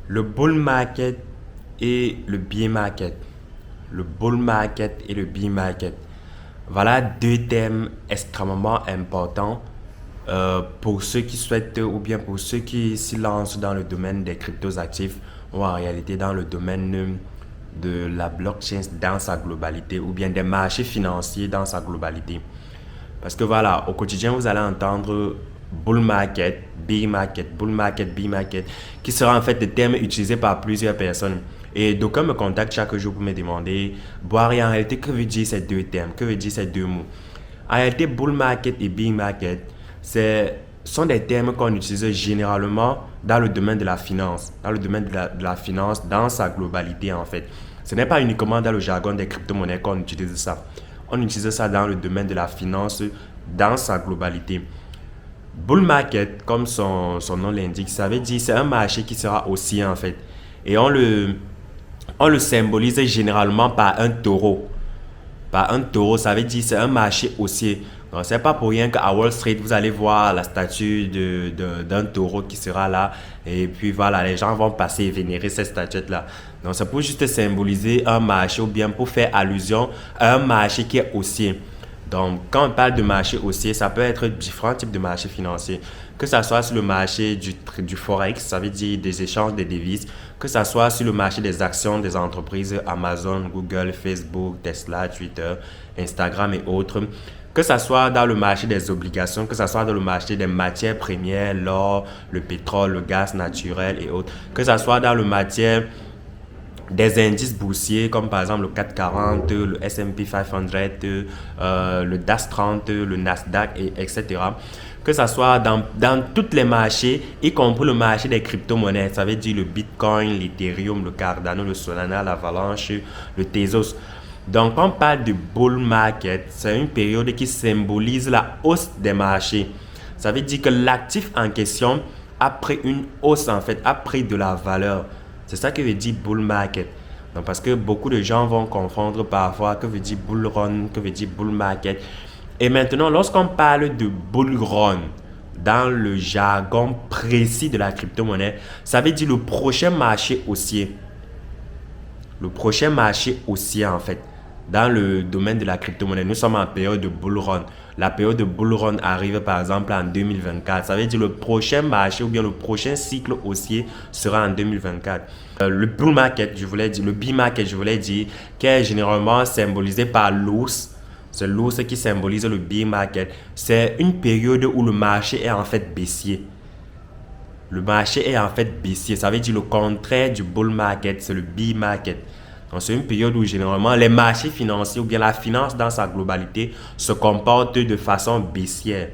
Le bull market et le bear market. Le bull market et le bear market. Voilà deux thèmes extrêmement importants pour ceux qui souhaitent ou bien pour ceux qui s'y lancent dans le domaine des cryptos actifs ou en réalité dans le domaine de la blockchain dans sa globalité ou bien des marchés financiers dans sa globalité. Parce que voilà, au quotidien, vous allez entendre bull market, bear market, bull market, bear market, qui sera en fait des termes utilisés par plusieurs personnes. Et d'aucuns me contactent chaque jour pour me demander, Boire, en réalité, que veut dire ces deux termes, que veut dire ces deux mots. En réalité, bull market et bear market, sont des termes qu'on utilise généralement dans le domaine de la finance, dans le domaine de la finance, dans sa globalité en fait. Ce n'est pas uniquement dans le jargon des crypto-monnaies qu'on utilise ça. On utilise ça dans le domaine de la finance, dans sa globalité. Bull market, comme son nom l'indique, ça veut dire c'est un marché qui sera haussier en fait. Et on le symbolise généralement par un taureau. Par un taureau, ça veut dire c'est un marché haussier. Donc, c'est pas pour rien qu'à Wall Street, vous allez voir la statue d'un taureau qui sera là. Et puis voilà, les gens vont passer et vénérer cette statuette-là. Donc, c'est pour juste symboliser un marché ou bien pour faire allusion à un marché qui est haussier. Donc, quand on parle de marché haussier, ça peut être différents types de marchés financiers. Que ça soit sur le marché du Forex, ça veut dire des échanges de devises. Que ça soit sur le marché des actions des entreprises Amazon, Google, Facebook, Tesla, Twitter, Instagram et autres. Que ça soit dans le marché des obligations, que ça soit dans le marché des matières premières, l'or, le pétrole, le gaz naturel et autres. Que ça soit dans le matière des indices boursiers comme par exemple le CAC 40, le S&P 500, le DAX 30, le Nasdaq, etc. Que ça soit dans tous les marchés, y compris le marché des crypto-monnaies, ça veut dire le Bitcoin, l'Ethereum, le Cardano, le Solana, l'Avalanche, le Tezos. Donc, quand on parle de bull market, c'est une période qui symbolise la hausse des marchés. Ça veut dire que l'actif en question a pris une hausse en fait, a pris de la valeur. C'est ça que veut dire bull market. Donc, parce que beaucoup de gens vont confondre parfois que veut dire bull run, que veut dire bull market. Et maintenant, lorsqu'on parle de bull run, dans le jargon précis de la crypto-monnaie, ça veut dire le prochain marché haussier. Le prochain marché haussier en fait. Dans le domaine de la crypto-monnaie, nous sommes en période de bull run. La période de bull run arrive par exemple en 2024. Ça veut dire le prochain marché ou bien le prochain cycle haussier sera en 2024. Le bull market, je voulais dire, le bear market, je voulais dire, qui est généralement symbolisé par l'ours. C'est l'ours qui symbolise le bear market. C'est une période où le marché est en fait baissier. Le marché est en fait baissier. Ça veut dire le contraire du bull market, c'est le bear market. Donc, c'est une période où généralement les marchés financiers ou bien la finance dans sa globalité se comportent de façon baissière.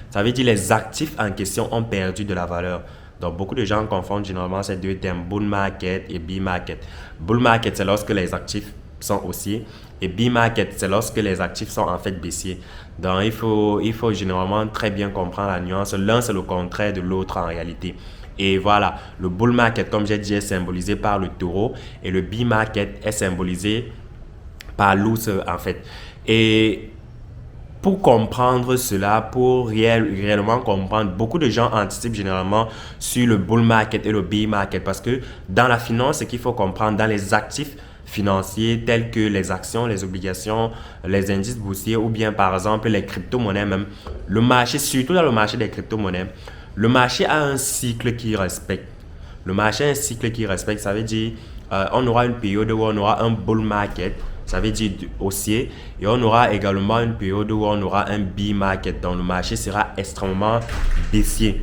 Ça veut dire les actifs en question ont perdu de la valeur. Donc, beaucoup de gens confondent généralement ces deux termes, bull market et bear market. Bull market, c'est lorsque les actifs sont haussiers et bear market, c'est lorsque les actifs sont en fait baissiers. Donc, il faut généralement très bien comprendre la nuance. L'un, c'est le contraire de l'autre en réalité. Et voilà, le bull market, comme j'ai dit, est symbolisé par le taureau et le bear market est symbolisé par l'ours en fait. Et pour comprendre cela, pour réellement comprendre, beaucoup de gens anticipent généralement sur le bull market et le bear market parce que dans la finance, ce qu'il faut comprendre, dans les actifs financiers tels que les actions, les obligations, les indices boursiers ou bien par exemple les crypto-monnaies même, le marché, surtout dans le marché des crypto-monnaies, le marché a un cycle qui respecte. Le marché a un cycle qui respecte, ça veut dire on aura une période où on aura un bull market, ça veut dire haussier, et on aura également une période où on aura un bear market, donc le marché sera extrêmement baissier.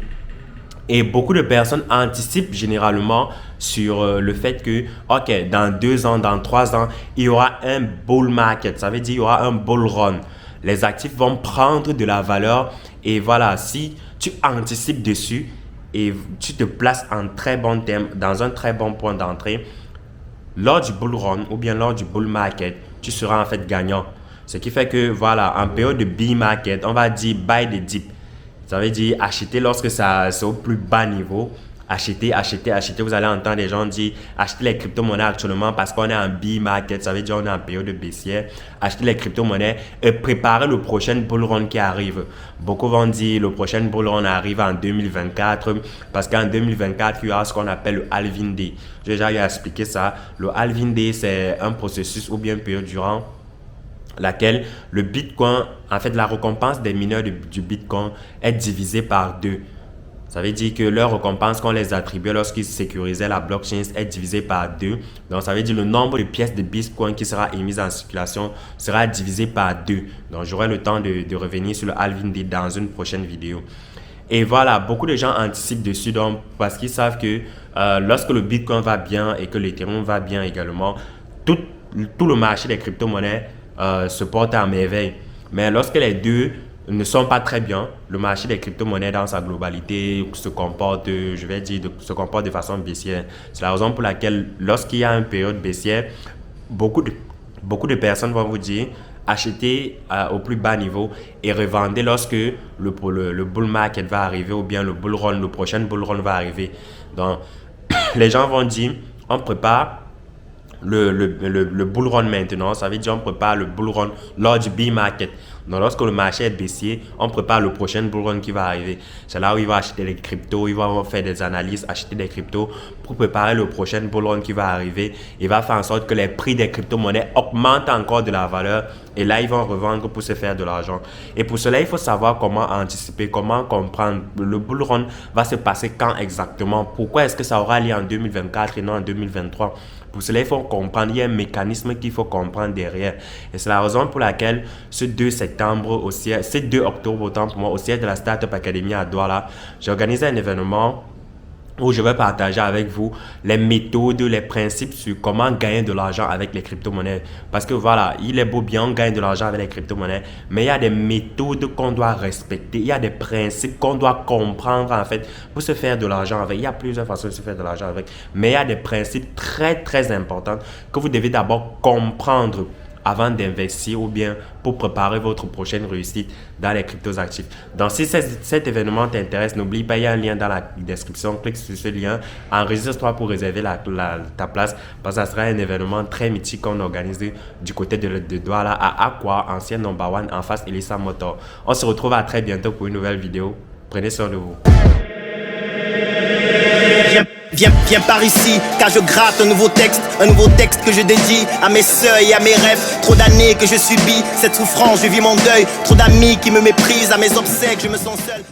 Et beaucoup de personnes anticipent généralement sur le fait que, ok, dans 2 ans, dans 3 ans, il y aura un bull market, ça veut dire il y aura un bull run. Les actifs vont prendre de la valeur et voilà, si tu anticipes dessus et tu te places en très bon terme, dans un très bon point d'entrée, lors du bull run ou bien lors du bull market, tu seras en fait gagnant. Ce qui fait que voilà, en période de bear market, on va dire buy the dip. Ça veut dire acheter lorsque c'est au plus bas niveau, Achetez. Vous allez entendre des gens dire achetez les crypto-monnaies actuellement parce qu'on est en bull market. Ça veut dire qu'on est en période de baissière. Achetez les crypto-monnaies et préparez le prochain bull run qui arrive. Beaucoup vont dire le prochain bull run arrive en 2024 parce qu'en 2024, il y aura ce qu'on appelle le halving day. J'ai déjà eu à expliquer ça. Le halving day, c'est un processus ou bien une période durant laquelle le Bitcoin, en fait, la récompense des mineurs du Bitcoin est divisée par 2. Ça veut dire que leur récompense qu'on les attribuait lorsqu'ils sécurisaient la blockchain est divisée par 2. Donc, ça veut dire le nombre de pièces de Bitcoin qui sera émise en circulation sera divisé par 2. Donc, j'aurai le temps de revenir sur le halving day dans une prochaine vidéo. Et voilà, beaucoup de gens anticipent dessus donc, parce qu'ils savent que lorsque le Bitcoin va bien et que l'Ethereum va bien également, tout le marché des crypto-monnaies se porte à merveille. Mais lorsque les deux ne sont pas très bien, le marché des crypto-monnaies dans sa globalité se comporte, se comporte de façon baissière. C'est la raison pour laquelle lorsqu'il y a une période baissière, beaucoup de personnes vont vous dire achetez au plus bas niveau et revendez lorsque le bull market va arriver ou bien le prochain bull run va arriver. Donc, les gens vont dire on prépare le bull run maintenant, ça veut dire on prépare le bull run lors du bull market. Donc lorsque le marché est baissier, on prépare le prochain bull run qui va arriver. C'est là où il va acheter des cryptos, il va faire des analyses, acheter des cryptos pour préparer le prochain bull run qui va arriver. Il va faire en sorte que les prix des crypto-monnaies augmentent encore de la valeur et là ils vont revendre pour se faire de l'argent. Et pour cela, il faut savoir comment anticiper, comment comprendre le bull run va se passer quand exactement. Pourquoi est-ce que ça aura lieu en 2024 et non en 2023? Pour cela, il faut comprendre, il y a un mécanisme qu'il faut comprendre derrière. Et c'est la raison pour laquelle ce 2 octobre, autant pour moi, au siège de la Startup Academy à Douala, j'ai organisé un événement où je vais partager avec vous les méthodes, les principes sur comment gagner de l'argent avec les crypto-monnaies. Parce que voilà, il est beau bien, on gagne de l'argent avec les crypto-monnaies, mais il y a des méthodes qu'on doit respecter, il y a des principes qu'on doit comprendre en fait pour se faire de l'argent avec. Il y a plusieurs façons de se faire de l'argent avec, mais il y a des principes très importants que vous devez d'abord comprendre avant d'investir ou bien pour préparer votre prochaine réussite dans les cryptos actifs. Donc, si cet événement t'intéresse, n'oublie pas, il y a un lien dans la description. Clique sur ce lien, enregistre-toi pour réserver ta place parce que ça sera un événement très mythique qu'on organise du côté de Douala à Aqua, ancien number one en face Elisa Motor. On se retrouve à très bientôt pour une nouvelle vidéo. Prenez soin de vous. Viens par ici, car je gratte un nouveau texte que je dédie à mes seuils et à mes rêves. Trop d'années que je subis cette souffrance, je vis mon deuil. Trop d'amis qui me méprisent, à mes obsèques, je me sens seul.